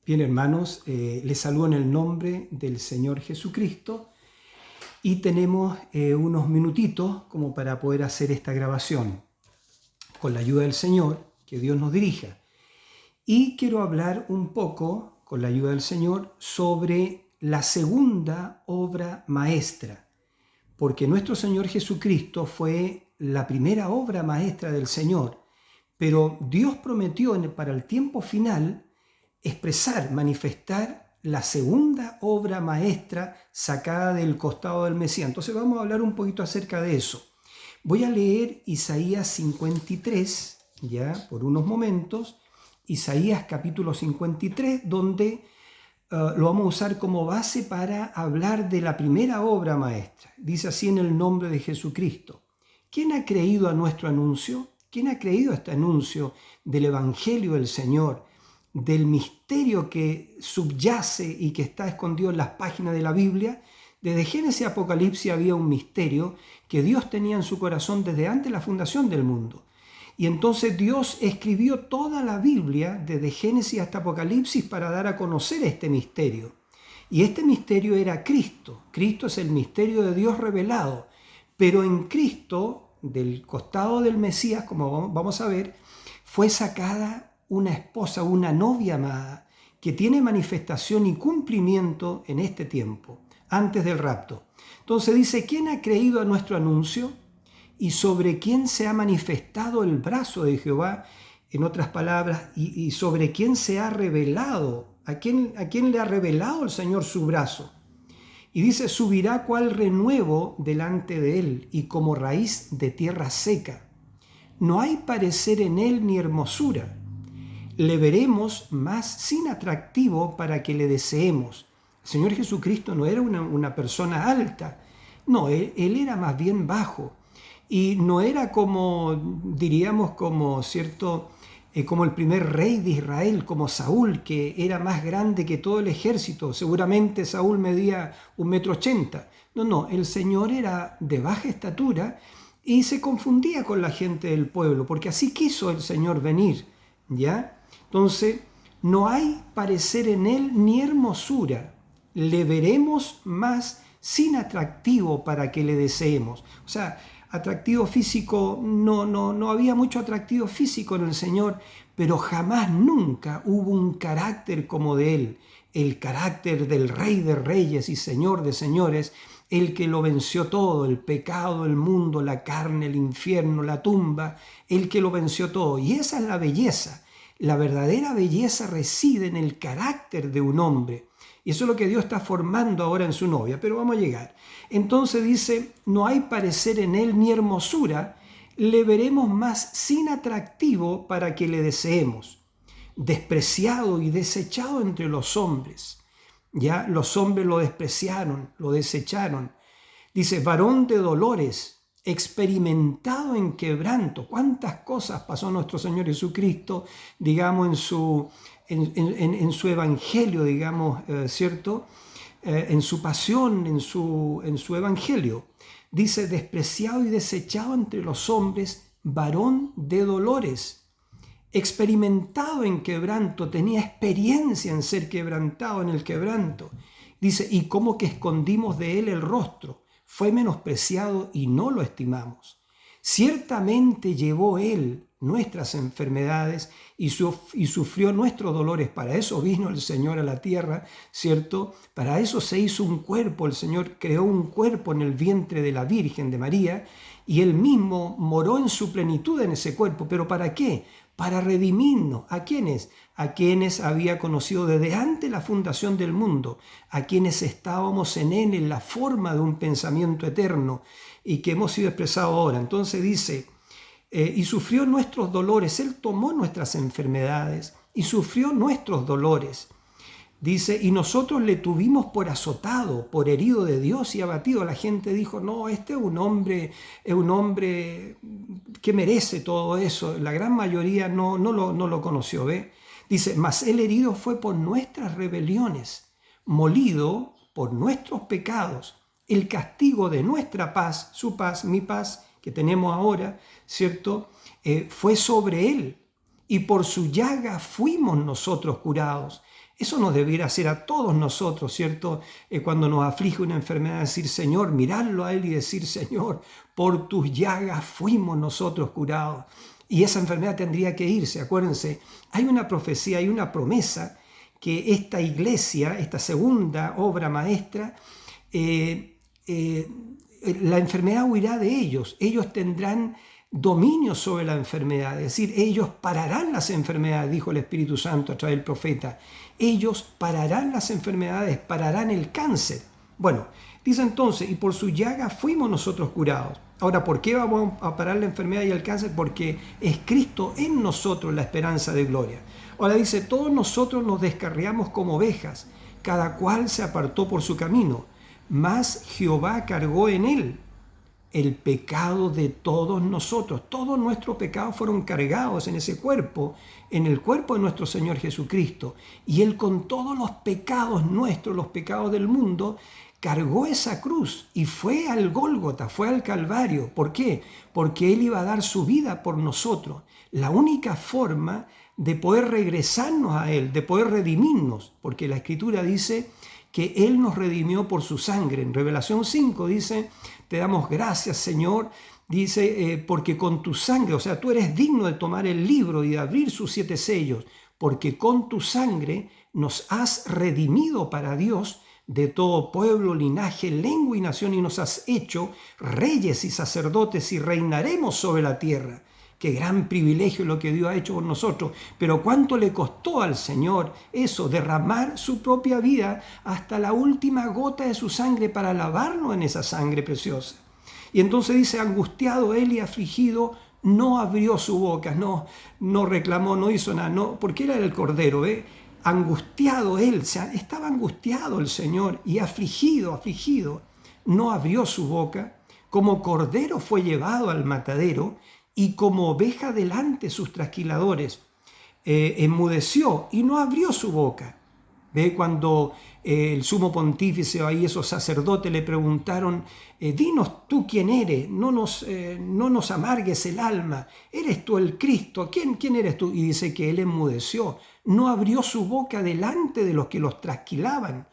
Bien, hermanos, les saludo en el nombre del Señor Jesucristo y tenemos unos minutitos como para poder hacer esta grabación con la ayuda del Señor, que Dios nos dirija. Y quiero hablar un poco, con la ayuda del Señor, sobre la segunda obra maestra, porque nuestro Señor Jesucristo fue la primera obra maestra del Señor, pero Dios prometió para el tiempo final expresar, manifestar la segunda obra maestra sacada del costado del Mesías. Entonces vamos a hablar un poquito acerca de eso. Voy a leer Isaías 53, ya por unos momentos, Isaías capítulo 53, donde lo vamos a usar como base para hablar de la primera obra maestra. Dice así en el nombre de Jesucristo: ¿quién ha creído a nuestro anuncio? ¿Quién ha creído a este anuncio del Evangelio del Señor, del misterio que subyace y que está escondido en las páginas de la Biblia? Desde Génesis a Apocalipsis había un misterio que Dios tenía en su corazón desde antes de la fundación del mundo. Y entonces Dios escribió toda la Biblia, desde Génesis hasta Apocalipsis, para dar a conocer este misterio. Y este misterio era Cristo. Cristo es el misterio de Dios revelado. Pero en Cristo, del costado del Mesías, como vamos a ver, fue sacada una esposa, una novia amada, que tiene manifestación y cumplimiento en este tiempo, antes del rapto. Entonces dice: ¿quién ha creído a nuestro anuncio? ¿Y sobre quién se ha manifestado el brazo de Jehová? En otras palabras, y sobre quién se ha revelado, a quién le ha revelado el Señor su brazo. Y dice: subirá cual renuevo delante de él, y como raíz de tierra seca. No hay parecer en él ni hermosura. Le veremos más sin atractivo para que le deseemos. El Señor Jesucristo no era una persona alta, no, él era más bien bajo. Y no era como, diríamos, como como el primer rey de Israel, como Saúl, que era más grande que todo el ejército. Seguramente Saúl medía 1,80 m. No, el Señor era de baja estatura y se confundía con la gente del pueblo, porque así quiso el Señor venir, ¿ya? Entonces, no hay parecer en él ni hermosura. Le veremos más sin atractivo para que le deseemos. O sea, atractivo físico, no había mucho atractivo físico en el Señor, pero jamás, nunca hubo un carácter como de él, el carácter del Rey de Reyes y Señor de Señores, el que lo venció todo, el pecado, el mundo, la carne, el infierno, la tumba, el que lo venció todo. Y esa es la belleza. La verdadera belleza reside en el carácter de un hombre. Y eso es lo que Dios está formando ahora en su novia, pero vamos a llegar. Entonces dice: no hay parecer en él ni hermosura, le veremos más sin atractivo para que le deseemos. Despreciado y desechado entre los hombres. Ya los hombres lo despreciaron, lo desecharon. Dice: varón de dolores, experimentado en quebranto. ¿Cuántas cosas pasó nuestro Señor Jesucristo, digamos, en su evangelio, digamos, ¿cierto? En su pasión, en su evangelio. Dice: despreciado y desechado entre los hombres, varón de dolores, experimentado en quebranto, tenía experiencia en ser quebrantado en el quebranto. Dice: y como que escondimos de él el rostro, fue menospreciado y no lo estimamos. Ciertamente llevó él nuestras enfermedades y sufrió nuestros dolores. Para eso vino el Señor a la tierra, ¿cierto? Para eso se hizo un cuerpo. El Señor creó un cuerpo en el vientre de la Virgen de María y él mismo moró en su plenitud en ese cuerpo. ¿Pero para qué? Para redimirnos. ¿A quiénes? A quienes había conocido desde antes la fundación del mundo, a quienes estábamos en él en la forma de un pensamiento eterno y que hemos sido expresados ahora. Entonces dice: y sufrió nuestros dolores. Él tomó nuestras enfermedades y sufrió nuestros dolores. Dice: y nosotros le tuvimos por azotado, por herido de Dios y abatido. La gente dijo: no, este es un hombre que merece todo eso. La gran mayoría no lo conoció, ¿ve? Dice: mas el herido fue por nuestras rebeliones, molido por nuestros pecados. El castigo de nuestra paz, su paz, mi paz, que tenemos ahora, ¿cierto? Fue sobre él, y por su llaga fuimos nosotros curados. Eso nos debiera hacer a todos nosotros, ¿cierto? Cuando nos aflige una enfermedad, decir, Señor, mirarlo a Él y decir, Señor, por tus llagas fuimos nosotros curados. Y esa enfermedad tendría que irse. Acuérdense, hay una profecía, hay una promesa que esta iglesia, esta segunda obra maestra, la enfermedad huirá de ellos. Ellos tendrán dominio sobre la enfermedad, es decir, ellos pararán las enfermedades, dijo el Espíritu Santo a través del profeta. Ellos pararán las enfermedades, pararán el cáncer. Bueno, dice entonces, y por su llaga fuimos nosotros curados. Ahora, ¿por qué vamos a parar la enfermedad y el cáncer? Porque es Cristo en nosotros la esperanza de gloria. Ahora dice, todos nosotros nos descarriamos como ovejas, cada cual se apartó por su camino, mas Jehová cargó en él el pecado de todos nosotros. Todos nuestros pecados fueron cargados en ese cuerpo, en el cuerpo de nuestro Señor Jesucristo. Y Él con todos los pecados nuestros, los pecados del mundo, cargó esa cruz y fue al Gólgota, fue al Calvario. ¿Por qué? Porque Él iba a dar su vida por nosotros. La única forma de poder regresarnos a Él, de poder redimirnos, porque la Escritura dice que Él nos redimió por su sangre. En Revelación 5 dice, te damos gracias, Señor, dice, porque con tu sangre, o sea, tú eres digno de tomar el libro y de abrir sus 7 sellos, porque con tu sangre nos has redimido para Dios de todo pueblo, linaje, lengua y nación, y nos has hecho reyes y sacerdotes y reinaremos sobre la tierra. Qué gran privilegio lo que Dios ha hecho por nosotros. Pero cuánto le costó al Señor eso, derramar su propia vida hasta la última gota de su sangre para lavarnos en esa sangre preciosa. Y entonces dice, angustiado él y afligido, no abrió su boca, no reclamó, no hizo nada, no, porque era el Cordero, angustiado él, estaba angustiado el Señor y afligido, no abrió su boca, como cordero fue llevado al matadero, y como oveja delante sus trasquiladores, enmudeció y no abrió su boca. ¿Ve? Cuando el sumo pontífice o ahí esos sacerdotes le preguntaron, dinos tú quién eres, no nos amargues el alma, ¿eres tú el Cristo? ¿Quién eres tú? Y dice que él enmudeció, no abrió su boca delante de los que los trasquilaban,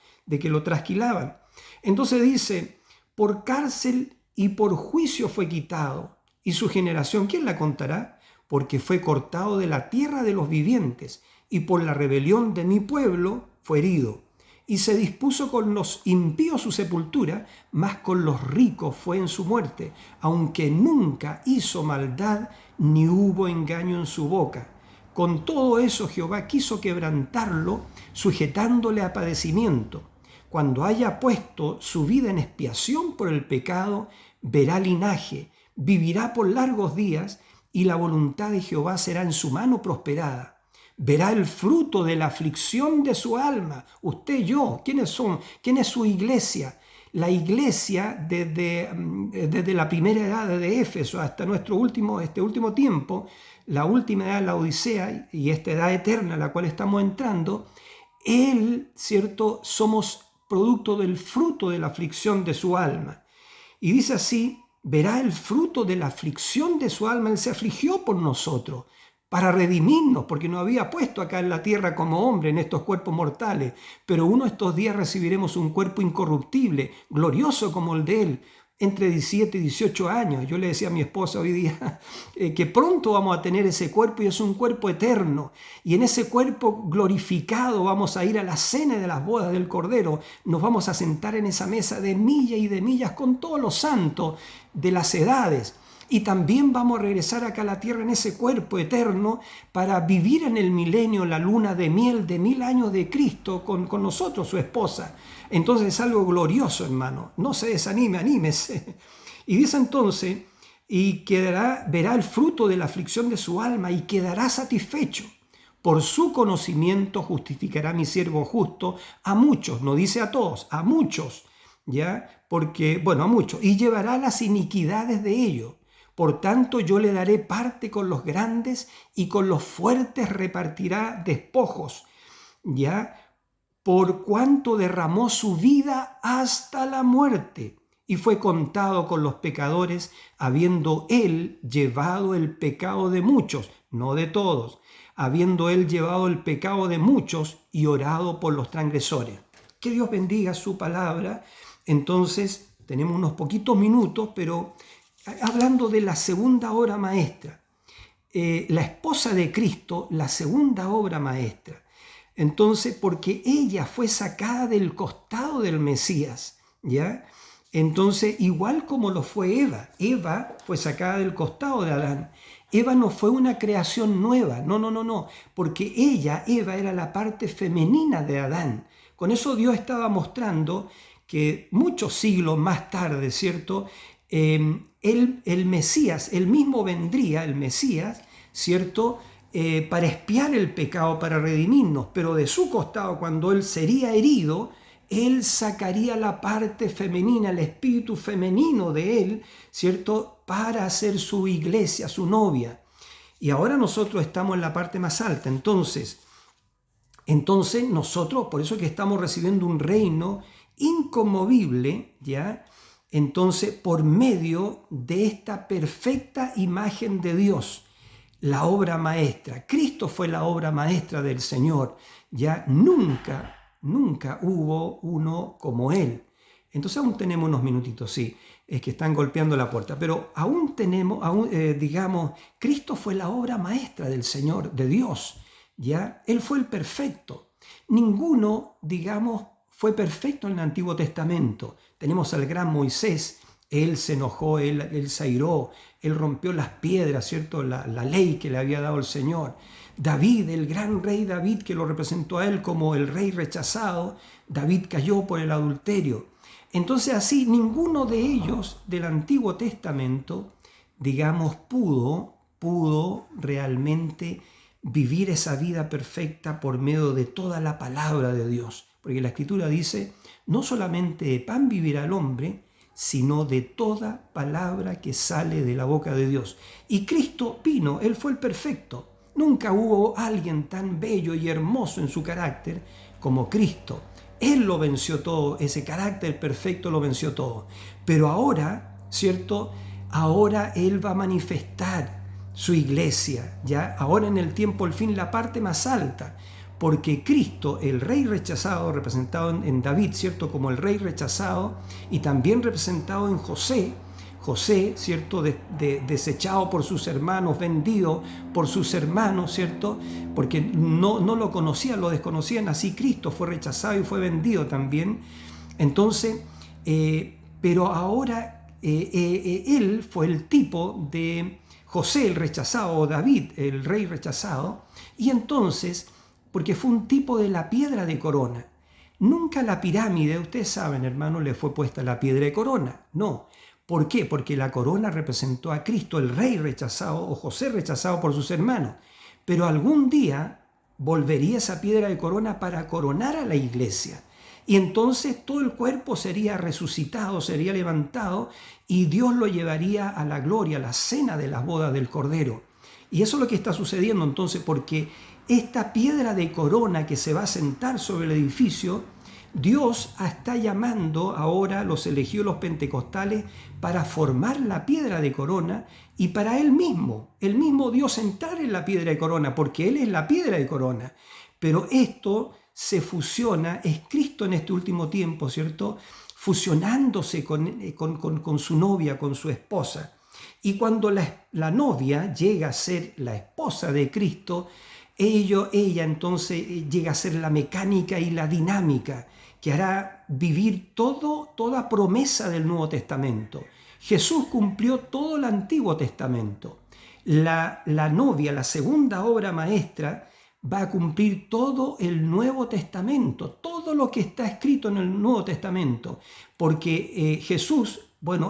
Entonces dice, por cárcel y por juicio fue quitado. ¿Y su generación quién la contará? Porque fue cortado de la tierra de los vivientes, y por la rebelión de mi pueblo fue herido. Y se dispuso con los impíos su sepultura, mas con los ricos fue en su muerte, aunque nunca hizo maldad, ni hubo engaño en su boca. Con todo eso Jehová quiso quebrantarlo, sujetándole a padecimiento. Cuando haya puesto su vida en expiación por el pecado, verá linaje, vivirá por largos días, y la voluntad de Jehová será en su mano prosperada. Verá el fruto de la aflicción de su alma. Usted y yo, ¿quiénes son? ¿Quién es su iglesia? La iglesia desde la primera edad de Éfeso hasta este último tiempo, la última edad de la Odisea y esta edad eterna a la cual estamos entrando, ¿cierto? Somos producto del fruto de la aflicción de su alma. Y dice así, verá el fruto de la aflicción de su alma. Él se afligió por nosotros para redimirnos, porque nos había puesto acá en la tierra como hombre en estos cuerpos mortales, pero uno de estos días recibiremos un cuerpo incorruptible, glorioso como el de Él, entre 17 y 18 años. Yo le decía a mi esposa hoy día que pronto vamos a tener ese cuerpo, y es un cuerpo eterno, y en ese cuerpo glorificado vamos a ir a la cena de las bodas del Cordero, nos vamos a sentar en esa mesa de millas y de millas con todos los santos de las edades. Y también vamos a regresar acá a la tierra en ese cuerpo eterno para vivir en el milenio, la luna de miel de 1000 años de Cristo con nosotros, su esposa. Entonces es algo glorioso, hermano. No se desanime, anímese. Y dice entonces, verá el fruto de la aflicción de su alma y quedará satisfecho. Por su conocimiento justificará mi siervo justo a muchos, no dice a todos, a muchos, ¿ya? Porque, a muchos, y llevará las iniquidades de ellos. Por tanto, yo le daré parte con los grandes, y con los fuertes repartirá despojos, ¿ya? Por cuanto derramó su vida hasta la muerte, y fue contado con los pecadores, habiendo él llevado el pecado de muchos, no de todos, habiendo él llevado el pecado de muchos y orado por los transgresores. Que Dios bendiga su palabra. Entonces, tenemos unos poquitos minutos, pero hablando de la segunda obra maestra, la esposa de Cristo, la segunda obra maestra. Entonces, porque ella fue sacada del costado del Mesías, ¿ya? Entonces, igual como lo fue Eva, Eva fue sacada del costado de Adán. Eva no fue una creación nueva, no, porque Eva era la parte femenina de Adán. Con eso Dios estaba mostrando que muchos siglos más tarde, ¿cierto? El Mesías, él mismo vendría, el Mesías, ¿cierto? Para expiar el pecado, para redimirnos, pero de su costado, cuando él sería herido, él sacaría la parte femenina, el espíritu femenino de él, ¿cierto? Para hacer su iglesia, su novia. Y ahora nosotros estamos en la parte más alta. Entonces nosotros, por eso que estamos recibiendo un reino inconmovible, ¿ya? Entonces, por medio de esta perfecta imagen de Dios, la obra maestra. Cristo fue la obra maestra del Señor. Ya nunca hubo uno como Él. Entonces aún tenemos unos minutitos, sí, es que están golpeando la puerta, pero aún tenemos, digamos, Cristo fue la obra maestra del Señor, de Dios, ¿ya? Él fue el perfecto. Ninguno, digamos, fue perfecto en el Antiguo Testamento. Tenemos al gran Moisés. Él se enojó, él se airó, él rompió las piedras, ¿cierto? La ley que le había dado el Señor. David, el gran rey David, que lo representó a él como el rey rechazado, David cayó por el adulterio. Entonces así, ninguno de ellos del Antiguo Testamento, digamos, pudo realmente vivir esa vida perfecta por medio de toda la palabra de Dios. Porque la Escritura dice, no solamente de pan vivirá el hombre, sino de toda palabra que sale de la boca de Dios. Y Cristo vino, Él fue el perfecto. Nunca hubo alguien tan bello y hermoso en su carácter como Cristo. Él lo venció todo, ese carácter perfecto lo venció todo. Pero ahora, ¿cierto? Ahora Él va a manifestar su iglesia, ¿ya? Ahora en el tiempo, al fin, la parte más alta. Porque Cristo, el rey rechazado, representado en David, ¿cierto? Como el rey rechazado, y también representado en José, ¿cierto? Desechado por sus hermanos, vendido por sus hermanos, ¿cierto? Porque no lo conocían, lo desconocían, así Cristo fue rechazado y fue vendido también. Entonces, pero ahora él fue el tipo de José el rechazado, o David el rey rechazado, y entonces, porque fue un tipo de la piedra de corona. Nunca la pirámide, ustedes saben, hermanos, le fue puesta la piedra de corona. No. ¿Por qué? Porque la corona representó a Cristo, el rey rechazado, o José rechazado por sus hermanos. Pero algún día volvería esa piedra de corona para coronar a la iglesia. Y entonces todo el cuerpo sería resucitado, sería levantado, y Dios lo llevaría a la gloria, a la cena de las bodas del Cordero. Y eso es lo que está sucediendo entonces, porque esta piedra de corona que se va a sentar sobre el edificio, Dios está llamando ahora a los elegidos, los pentecostales, para formar la piedra de corona y para el mismo Dios entrar en la piedra de corona, porque Él es la piedra de corona. Pero esto se fusiona, es Cristo en este último tiempo, ¿cierto? Fusionándose con su novia, con su esposa. Y cuando la novia llega a ser la esposa de Cristo, ella entonces llega a ser la mecánica y la dinámica que hará vivir toda promesa del Nuevo Testamento. Jesús cumplió todo el Antiguo Testamento. La novia, la segunda obra maestra, va a cumplir todo el Nuevo Testamento, todo lo que está escrito en el Nuevo Testamento, porque Jesús,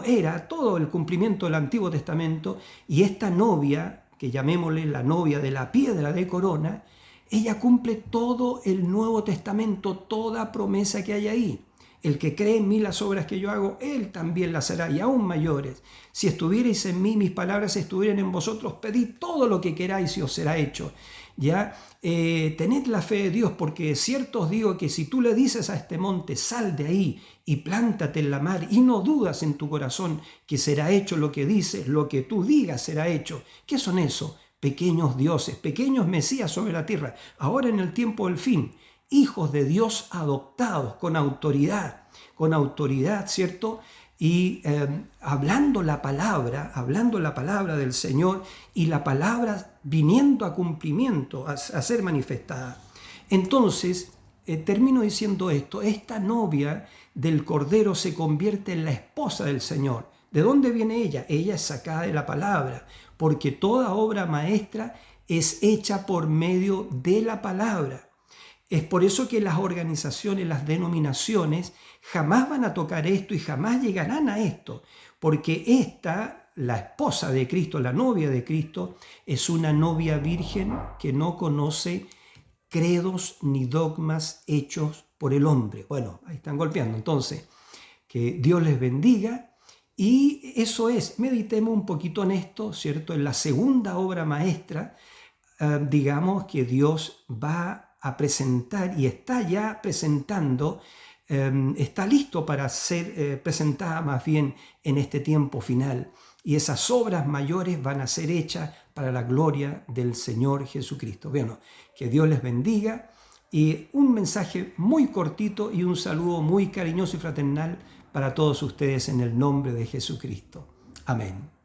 era todo el cumplimiento del Antiguo Testamento, y esta novia, que llamémosle la novia de la piedra de corona, ella cumple todo el Nuevo Testamento, toda promesa que hay ahí. El que cree en mí las obras que yo hago, él también las hará, y aún mayores. Si estuvierais en mí, mis palabras estuvieran en vosotros, pedid todo lo que queráis y os será hecho. ya tened la fe de Dios, porque cierto os digo que si tú le dices a este monte, sal de ahí y plántate en la mar, y no dudas en tu corazón que será hecho lo que dices, lo que tú digas será hecho. ¿Qué son eso? Pequeños dioses, pequeños mesías sobre la tierra, ahora en el tiempo del fin, hijos de Dios adoptados con autoridad, ¿cierto? Y hablando la palabra del Señor, y la palabra viniendo a cumplimiento, a ser manifestada. Entonces, termino diciendo esto: esta novia del Cordero se convierte en la esposa del Señor. ¿De dónde viene ella? Ella es sacada de la palabra, porque toda obra maestra es hecha por medio de la palabra. Es por eso que las organizaciones, las denominaciones, jamás van a tocar esto y jamás llegarán a esto, porque esta, la esposa de Cristo, la novia de Cristo, es una novia virgen que no conoce credos ni dogmas hechos por el hombre. Bueno, ahí están golpeando. Entonces, que Dios les bendiga. Y eso es, meditemos un poquito en esto, ¿cierto? En la segunda obra maestra, digamos que Dios va a presentar y está ya presentando, está listo para ser presentada más bien en este tiempo final. Y esas obras mayores van a ser hechas para la gloria del Señor Jesucristo. Bueno, que Dios les bendiga. Y un mensaje muy cortito y un saludo muy cariñoso y fraternal para todos ustedes en el nombre de Jesucristo. Amén.